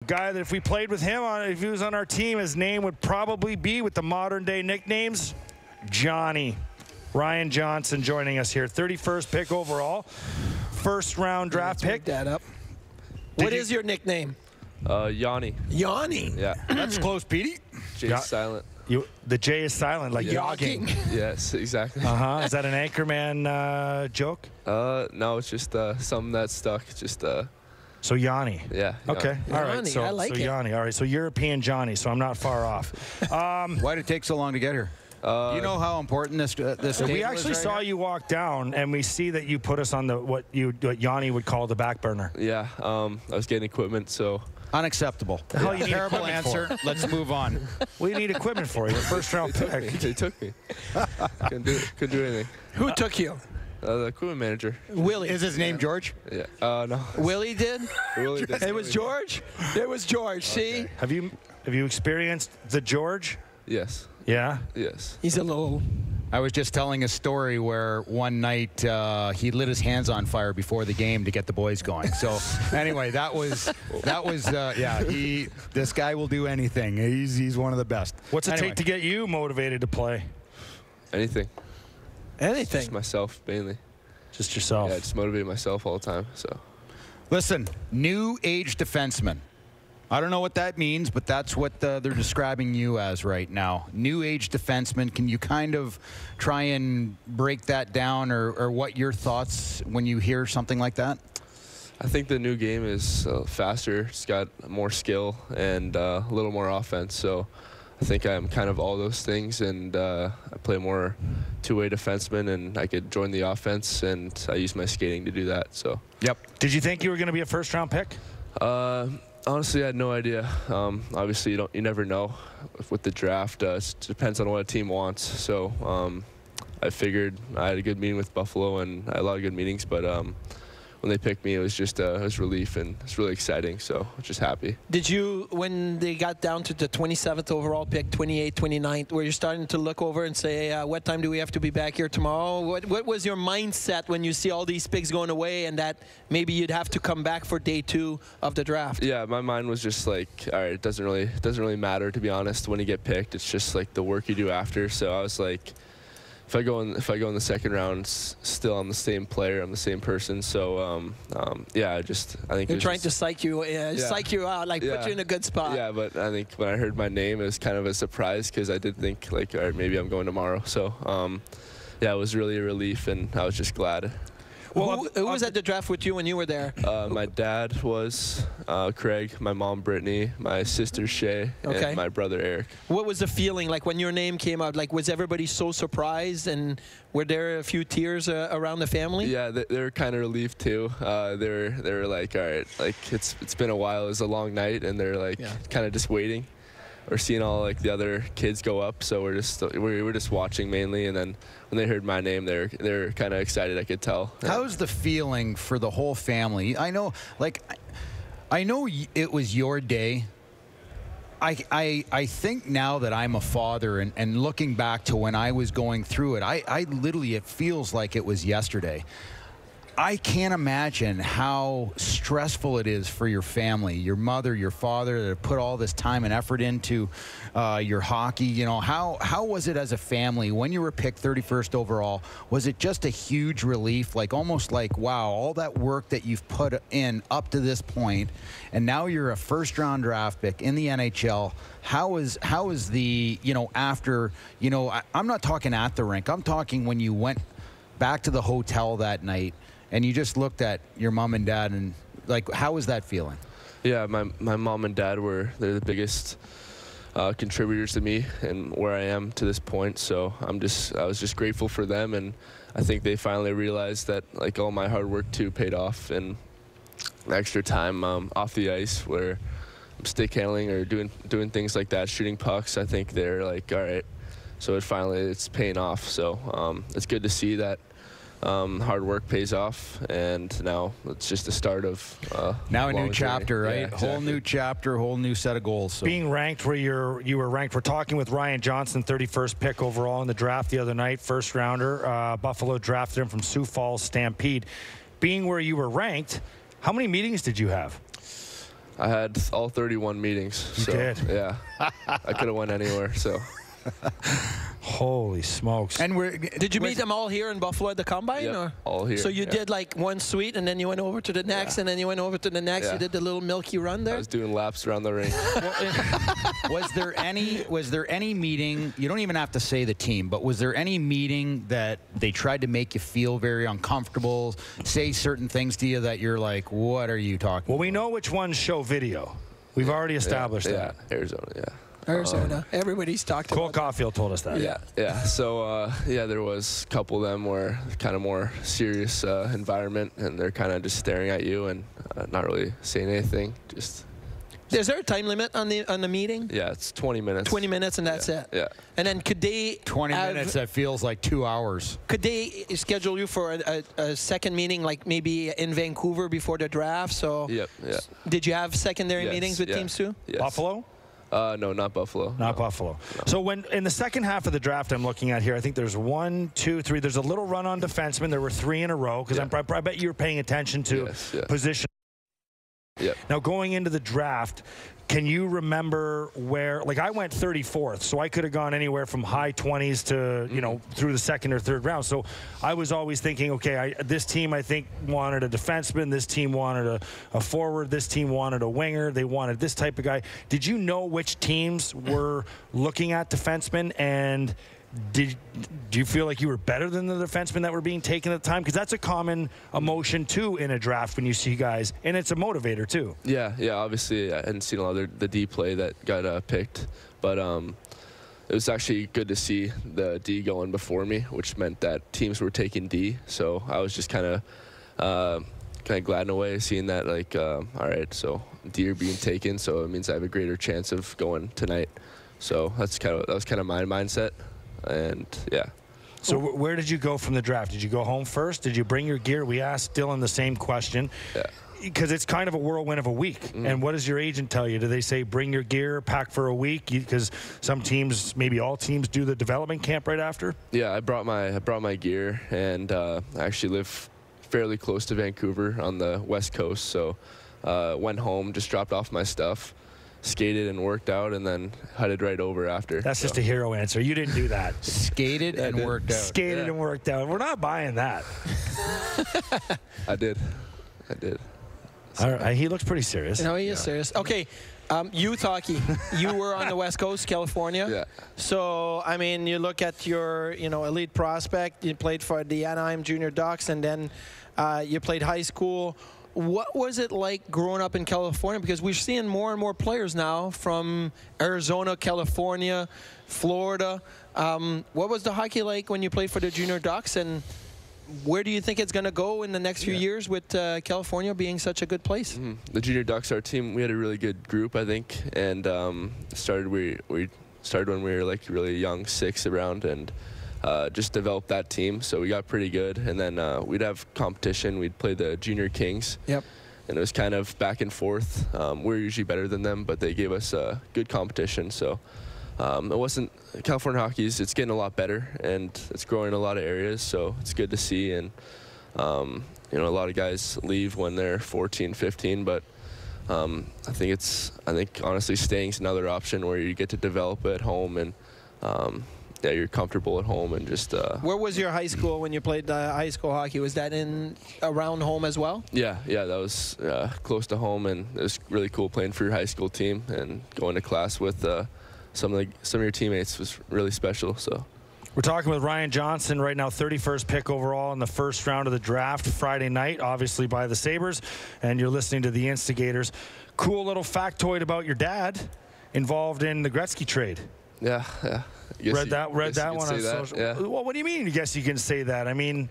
Guy that if we played with him, if he was on our team, his name would probably be, with the modern day nicknames, Johnny. Ryan Johnson joining us here. 31st pick overall. First round draft pick. That up. What is your nickname? Yanni. Yanni. Yeah. That's close, Petey. J's silent. The J is silent, like yogging. Yes, exactly. Is that an Anchorman joke? No, it's just something that stuck. Just So Yanni. Yeah. Okay. All right. Yanni, So, I like so it. Yanni. All right. So European Johnny. So I'm not far off. Why did it take so long to get here? You know how important this We actually saw you walk down, and we see that you put us on what Yanni would call the back burner. Yeah. I was getting equipment, so. Unacceptable. The hell you need Terrible equipment answer. for? Let's move on. What do you need equipment for? You're a first round pick. They took me. Couldn't do anything. Who took you? The equipment manager. Willie. Is his name George? Yeah. No. Willie did? Willie did. It was George? It was George, see? Have you experienced the George? Yes. Yeah. Yes. He's a little... I was just telling a story where one night he lit his hands on fire before the game to get the boys going. So anyway, that was yeah. This guy will do anything. He's one of the best. What's it take to get you motivated to play? Anything. Anything. Just myself, mainly. Just yourself. Yeah, just motivate myself all the time. So. Listen, new age defenseman. I don't know what that means, but that's what they're describing you as right now. New age defenseman. Can you kind of try and break that down, or what your thoughts when you hear something like that? I think the new game is faster. It's got more skill and a little more offense. So I think I'm kind of all those things, and I play more two-way defenseman, and I could join the offense, and I use my skating to do that. So. Yep. Did you think you were going to be a first-round pick? Honestly, I had no idea. Obviously, you never know with the draft. It depends on what a team wants. So I figured I had a good meeting with Buffalo, and I had a lot of good meetings. But when they picked me, it was just it was relief, and it's really exciting. So I'm just happy. Did you, when they got down to the 27th overall pick, 28th, 29th, were you starting to look over and say, what time do we have to be back here tomorrow? What was your mindset when you see all these picks going away, and that maybe you'd have to come back for day 2 of the draft? Yeah, my mind was just like, all right, it doesn't really matter, to be honest, when you get picked. It's just like the work you do after. So I was like, if I go in the second round, still I'm the same player, I'm the same person. So yeah, I think they're trying to psych you out, like put you in a good spot. Yeah, but I think when I heard my name, it was kind of a surprise, because I did think like, all right, maybe I'm going tomorrow. So yeah, it was really a relief, and I was just glad. Well, who was at the draft with you when you were there? My dad was Craig, my mom Brittany, my sister Shay, and my brother Eric. What was the feeling like when your name came out? Like, was everybody so surprised, and were there a few tears around the family? Yeah, they were kind of relieved too. They were like, all right, like it's been a while, it was a long night, and they're like kind of just waiting. Or seeing all like the other kids go up, so we were just watching mainly, and then when they heard my name, they're kind of excited. I could tell. How's the feeling for the whole family? I know it was your day. I think now that I'm a father, and looking back to when I was going through it, I literally, it feels like it was yesterday. I can't imagine how stressful it is for your family, your mother, your father, to put all this time and effort into your hockey. You know, how was it as a family when you were picked 31st overall? Was it just a huge relief, like almost like, wow, all that work that you've put in up to this point, and now you're a first-round draft pick in the NHL? How is the, after, I'm not talking at the rink. I'm talking when you went back to the hotel that night, and you just looked at your mom and dad, and like, how was that feeling? Yeah, my mom and dad they're the biggest contributors to me and where I am to this point. So I was just grateful for them, and I think they finally realized that like all my hard work too paid off, and extra time off the ice where I'm stick handling or doing things like that, shooting pucks. I think they're like, all right, so it's paying off. So it's good to see that. Hard work pays off, and now it's just the start of now a new chapter, right? Yeah, exactly. Whole new chapter, whole new set of goals. So. Being ranked where you were ranked, we're talking with Ryan Johnson, 31st pick overall in the draft the other night, first rounder. Buffalo drafted him from Sioux Falls Stampede. Being where you were ranked, how many meetings did you have? I had all 31 meetings. You did? Yeah. I could have went anywhere, so. Holy smokes. And did you meet them all here in Buffalo at the Combine? Yep, or? all here. So you did like one suite, and then you went over to the next, and then you went over to the next. Yeah. You did the little milky run there? I was doing laps around the ring. was there any meeting, you don't even have to say the team, but was there any meeting that they tried to make you feel very uncomfortable, say certain things to you that you're like, what are you talking Well, we know which ones show video. We've already established that. Yeah, Arizona, yeah. Arizona. Everybody's talked Cole about Caulfield told us that. Yeah. So, there was a couple of them where kind of more serious environment, and they're kind of just staring at you and not really saying anything. Just. Is there a time limit on the meeting? Yeah, it's 20 minutes. 20 minutes, and that's it. Yeah. And then could they 20 minutes that feels like 2 hours. Could they schedule you for a second meeting, like maybe in Vancouver before the draft? So. Yep. Yeah. Did you have secondary meetings with teams too? Yes. Buffalo? No, not Buffalo. Not Buffalo. No. So when in the second half of the draft I'm looking at here, I think there's 1, 2, 3. There's a little run on defensemen. There were 3 in a row because I bet you were paying attention to position. Yep. Now going into the draft, can you remember where, like I went 34th, so I could have gone anywhere from high 20s to, you know, through the second or third round. So I was always thinking, okay, this team I think wanted a defenseman, this team wanted a forward, this team wanted a winger, they wanted this type of guy. Did you know which teams were looking at defensemen, and do you feel like you were better than the defensemen that were being taken at the time? Because that's a common emotion, too, in a draft when you see guys, and it's a motivator, too. Yeah, obviously I hadn't seen a lot of the D play that got picked, but it was actually good to see the D going before me, which meant that teams were taking D, so I was just kind of glad in a way seeing that, like, all right, so D are being taken, so it means I have a greater chance of going tonight. So that was kind of my mindset. And So where did you go from the draft? Did you go home first? Did you bring your gear? We asked Dylan the same question. Yeah. Because it's kind of a whirlwind of a week. And what does your agent tell you? Do they say bring your gear, pack for a week? Because some teams, maybe all teams, do the development camp right after? Yeah, I brought my gear, and I actually live fairly close to Vancouver on the West Coast. So went home, just dropped off my stuff, skated and worked out, and then headed right over after. That's just a hero answer. You didn't do that. Skated and worked out. Skated and worked out. We're not buying that. I did. All right, he looks pretty serious. No, he is serious. Okay, youth hockey. You were on the West Coast, California. Yeah. So, I mean, you look at your, elite prospect. You played for the Anaheim Junior Ducks, and then you played high school. What was it like growing up in California? Because we're seeing more and more players now from Arizona, California, Florida. What was the hockey like when you played for the Junior Ducks, and where do you think it's going to go in the next few years with California being such a good place? The Junior Ducks, our team, we had a really good group, I think, and we started when we were like really young, 6 around, and just developed that team, so we got pretty good. And then we'd have competition. We'd play the Junior Kings. Yep. And it was kind of back and forth. We're usually better than them, but they gave us good competition. So it wasn't California hockey. It's getting a lot better, and it's growing in a lot of areas. So it's good to see. And a lot of guys leave when they're 14, 15, but I think honestly staying's another option where you get to develop at home, and you're comfortable at home, and just. Where was your high school when you played high school hockey? Was that around home as well? Yeah, that was close to home, and it was really cool playing for your high school team, and going to class with some of your teammates was really special. So. We're talking with Ryan Johnson right now, 31st pick overall in the first round of the draft Friday night, obviously by the Sabres, and you're listening to the Instigators. Cool little factoid about your dad involved in the Gretzky trade. Yeah. Read that one on social. Yeah. Well, what do you mean? I guess you can say that. I mean,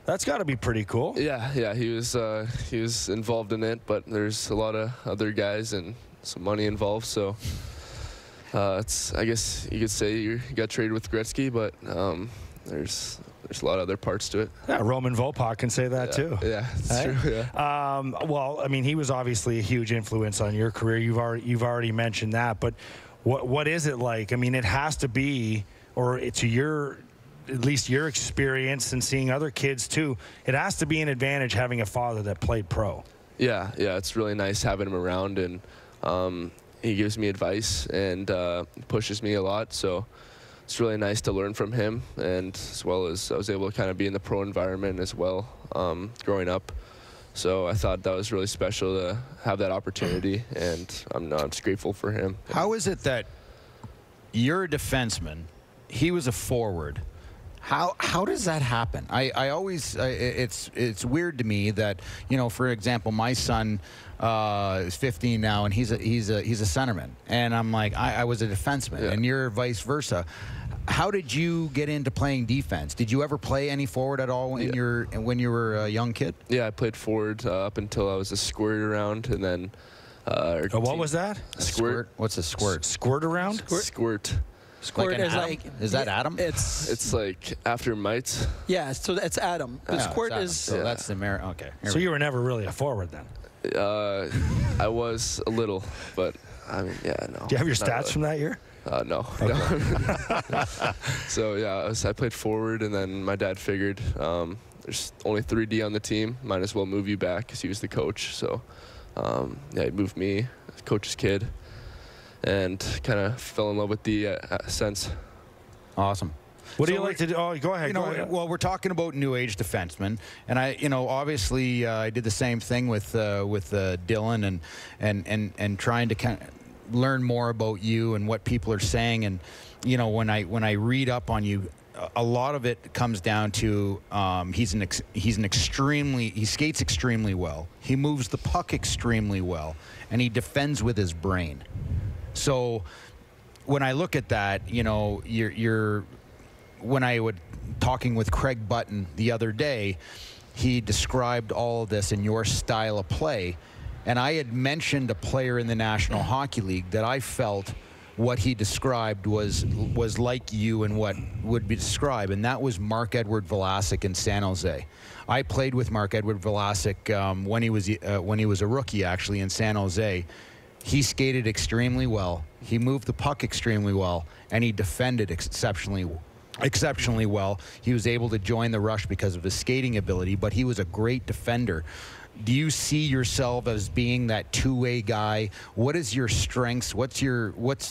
that's got to be pretty cool. Yeah. He was involved in it, but there's a lot of other guys and some money involved. So I guess you could say you got traded with Gretzky, but there's a lot of other parts to it. Yeah, Roman Volpak can say that too. Yeah, it's true. Yeah. Well, I mean, he was obviously a huge influence on your career. You've already mentioned that, but. What is it like? I mean, it has to be, or to at least your experience and seeing other kids too, it has to be an advantage having a father that played pro. Yeah, it's really nice having him around, and he gives me advice and pushes me a lot. So it's really nice to learn from him, and as well as I was able to kind of be in the pro environment as well growing up. So I thought that was really special to have that opportunity, and I'm just grateful for him. How is it that you're a defenseman, he was a forward? How does that happen? I always it's weird to me that, you know, for example, my son is 15 now, and he's a centerman, and I'm like, I was a defenseman, and you're vice versa. How did you get into playing defense? Did you ever play any forward at all when you were a young kid? Yeah, I played forward up until I was a squirt around, and then what was that? Squirt. What's a squirt? Squirt around? Squirt. Squirt is Adam? Is that Adam? It's like after mites. Yeah, so it's Adam. The squirt is. So that's the okay. So you were never really a forward then? I was a little, but I mean, yeah, no. Do you have your stats from that year? No. So yeah, I played forward, and then my dad figured there's only 3D on the team. Might as well move you back because he was the coach. So yeah, he moved me, coach's kid, and kind of fell in love with the sense. Awesome. What do you like to do? Oh, go ahead. You know, well, we're talking about new age defensemen, and obviously I did the same thing with Dylan and trying to kind of learn more about you and what people are saying. And you know, when I read up on you, a lot of it comes down to he skates extremely well, he moves the puck extremely well, and he defends with his brain. So when I look at that, you know, when I would talking with Craig Button the other day, he described all of this in your style of play. And I had mentioned a player in the National Hockey League that I felt what he described was like you and what would be described, and that was Marc-Edouard Vlasic in San Jose. I played with Marc-Edouard Vlasic when he was a rookie, actually, in San Jose. He skated extremely well. He moved the puck extremely well, and he defended exceptionally well. He was able to join the rush because of his skating ability, but he was a great defender. Do you see yourself as being that two-way guy? What is your strengths? What's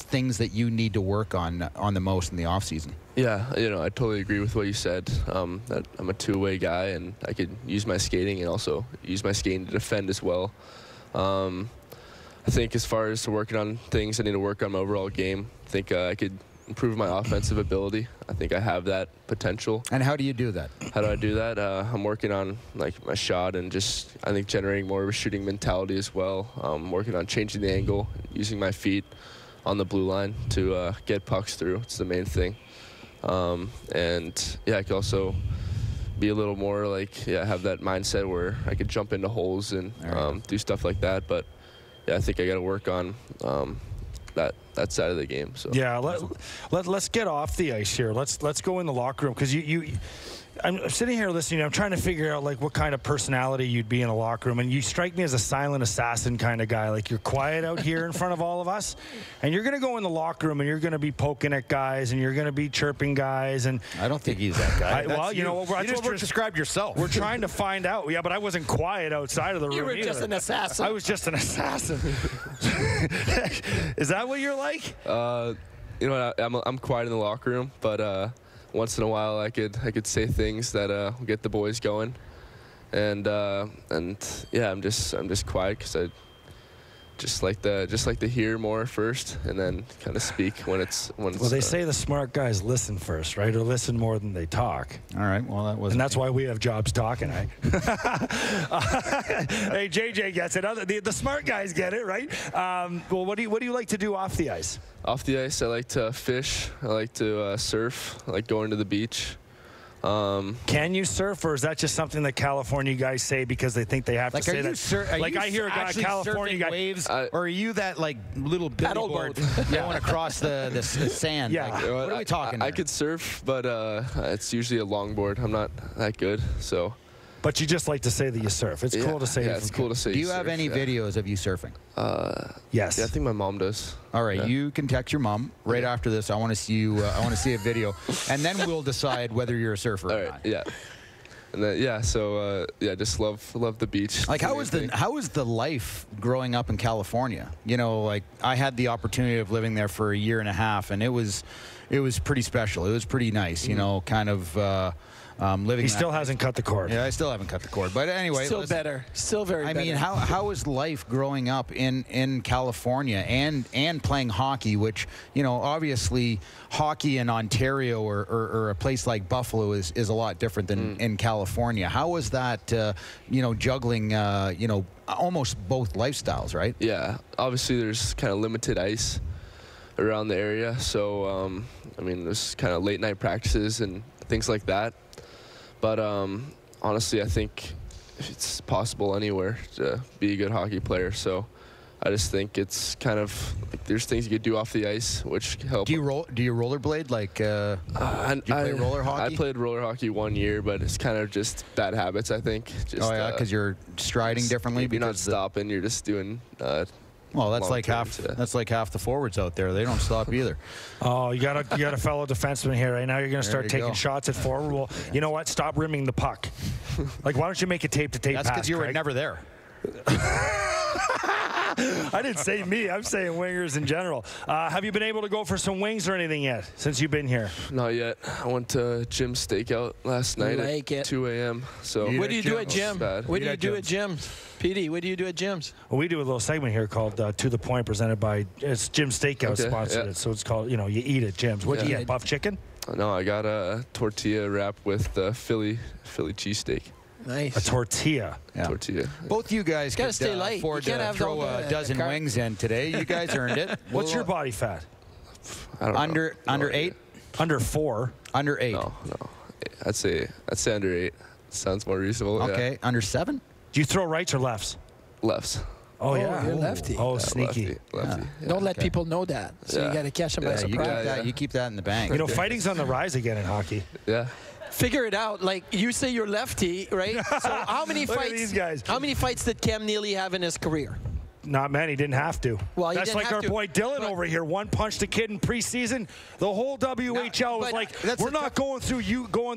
things that you need to work on the most in the off season? Yeah, you know, I totally agree with what you said. That I'm a two-way guy, and I could use my skating and also use my skating to defend as well. I think as far as working on things, I need to work on my overall game. I think I could improve my offensive ability. I think I have that potential. And how do you do that? How do I do that? I'm working on like my shot and just I think generating more of a shooting mentality as well. Working on changing the angle, using my feet on the blue line to get pucks through. It's the main thing. And yeah, I could also be a little more like have that mindset where I could jump into holes and do stuff like that. But yeah, I think I got to work on that side of the game. So yeah, let's get off the ice here. Let's go in the locker room, because I'm sitting here listening. I'm trying to figure out like what kind of personality you'd be in a locker room, and you strike me as a silent assassin kind of guy. Like you're quiet out here in front of all of us, and you're gonna go in the locker room and you're gonna be poking at guys and you're gonna be chirping guys. And I don't think he's that guy. Well, you know, you just described yourself. We're trying to find out. Yeah, but I wasn't quiet outside of the room. You were either. just an assassin. I was just an assassin. Is that what you're like? You know, I'm quiet in the locker room, but once in a while I could say things that will get the boys going, and yeah, I'm just quiet because I just like to hear more first and then kind of speak when it's well, they say the smart guys listen first, right? Or listen more than they talk. All right, well that was. And that's why we have jobs talking, right? Hey, JJ gets it. The smart guys get it, right? Well, what do you like to do off the ice? Off the ice, I like to fish. I like to surf. I like going to the beach. Can you surf, or is that just something that California guys say because they think they have to say that? Like I hear a guy, California guy, waves, or are you that like little paddle board going across the sand? Yeah. Like, what are we talking? I could surf, but it's usually a longboard. I'm not that good, so. But you just like to say that you surf. It's cool to say. Yeah, it's cool to say. Do you have any videos of you surfing? Yes. Yeah, I think my mom does. All right, you can text your mom right after this. I want to see you. I want to see a video, and then we'll decide whether you're a surfer or not. Yeah. And then, yeah, so yeah, just love the beach. Like, how was the life growing up in California? You know, like, I had the opportunity of living there for a year and a half, and it was pretty special. It was pretty nice, you know, kind of living. He still hasn't cut the cord. Yeah, I still haven't cut the cord. But anyway, Still better. Still very better. I mean, how was life growing up in California and playing hockey, which, you know, obviously hockey in Ontario or a place like Buffalo is a lot different than in California. How was that, you know, juggling, you know, almost both lifestyles, right? Yeah, obviously there's kind of limited ice around the area. So, I mean, there's kind of late night practices and things like that. But honestly, I think it's possible anywhere to be a good hockey player. So I just think it's kind of like there's things you could do off the ice which help. Do you rollerblade? Like, do you play roller hockey? I played roller hockey 1 year, but it's kind of just bad habits, I think. Just, oh yeah, because you're striding differently. You're not stopping. You're just doing. Well, that's like half. That's like half the forwards out there. They don't stop either. Oh, you got a fellow defenseman here right now. You're going to start taking shots at forward. Well, you know what? Stop rimming the puck. Like, why don't you make a tape-to-tape pass? That's because you were Craig? never there. I didn't say me. I'm saying wingers in general. Have you been able to go for some wings or anything yet since you've been here? Not yet. I went to Jim's Stakeout last night at 2 a.m. So what do you do at Jim? What do you do at Jim's? PD, what do you do at Jim's? Well, we do a little segment here called To The Point, presented by Jim's Steakhouse sponsored it. So it's called, you know, you eat at Jim's. What do you get? Buff chicken? No, I got a tortilla wrap with Philly cheesesteak. Nice. A tortilla. Yeah. Tortilla. Both you guys gotta could stay light. afford to throw a dozen wings in today. You guys earned it. What's your body fat? I don't know. Under 8? Under 4. Under 8. No. I'd say under 8. Sounds more reasonable. Okay. Yeah. Under 7? Do you throw rights or lefts? Lefts. Oh, yeah. You're lefty. Oh, Yeah, sneaky. Lefty. Yeah. Don't let people know that. So you got to catch them by surprise. You keep that in the bank. You know, fighting's on the rise again in hockey. Yeah. Figure it out. Like, you say you're lefty, right? So how many Look fights? at these guys. How many fights did Cam Neely have in his career? Not many. Didn't have to. Well, that's like our boy Dylan over here. One punched a kid in preseason. The whole WHL was like, we're not going through UConn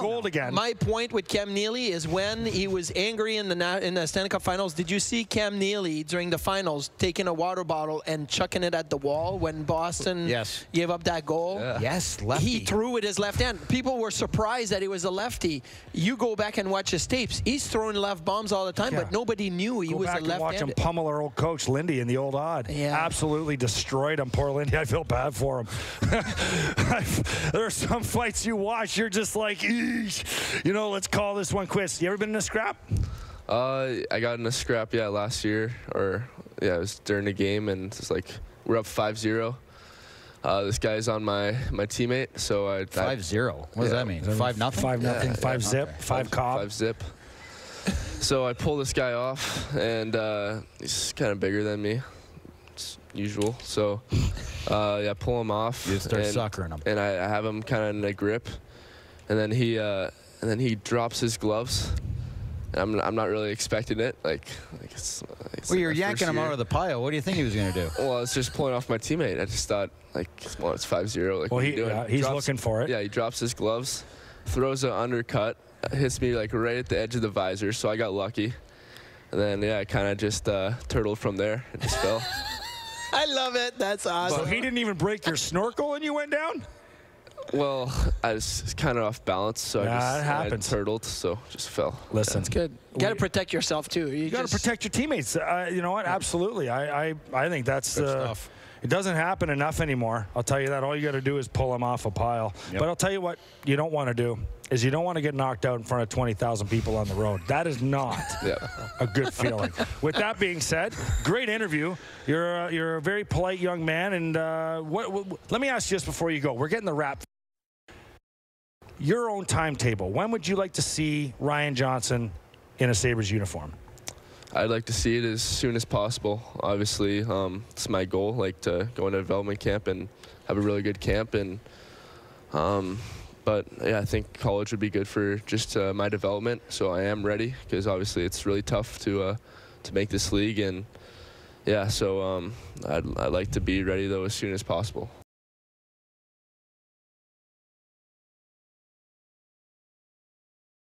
Gold again. My point with Cam Neely is when he was angry in the Stanley Cup Finals, did you see Cam Neely during the finals taking a water bottle and chucking it at the wall when Boston gave up that goal? Yeah. Yes, lefty. He threw with his left hand. People were surprised that he was a lefty. You go back and watch his tapes. He's throwing left bombs all the time, but nobody knew he was a left-handed. Watch him pummel our old coach Lindy in the old odd. Yeah. Absolutely destroyed him. Poor Lindy. I feel bad for him. There are some fights you watch, you're just like, eesh. You know, let's call this one quits. You ever been in a scrap? I got in a scrap, last year. Or, it was during the game, and it's like we're up 5-0. This guy's on my teammate, so I 5-0. What does that mean? 5-0? 5-0. 5 zip. Okay. 5 cob. 5 zip. So I pull this guy off, and he's kind of bigger than me, it's usual. So I pull him off. You start suckering him. And I have him kind of in a grip, and then he drops his gloves. And I'm not really expecting it. It's well, you're yanking him out of the pile. What do you think he was going to do? Well, I was just pulling off my teammate. I just thought, it's 5-0. Like, well, what are you doing? He's looking for it. Yeah, he drops his gloves, throws an undercut, hits me right at the edge of the visor, so I got lucky. And then, I kind of just turtled from there and just fell. I love it. That's awesome. So he didn't even break your snorkel and you went down? Well, I was kind of off balance, so I turtled, so just fell. Listen. That's good. You got to protect yourself, too. You got to protect your teammates. You know what? Absolutely. I think that's good stuff. It doesn't happen enough anymore. I'll tell you that. All you got to do is pull them off a pile. Yep. But I'll tell you what you don't want to do is you don't want to get knocked out in front of 20,000 people on the road. That is not a good feeling. With that being said, great interview. You're a very polite young man. And let me ask you just before you go. We're getting the wrap. Your own timetable. When would you like to see Ryan Johnson in a Sabres uniform? I'd like to see it as soon as possible. Obviously, it's my goal, to go into development camp and have a really good camp. And but I think college would be good for just my development. So I am ready because obviously it's really tough to make this league. And so I'd like to be ready though as soon as possible.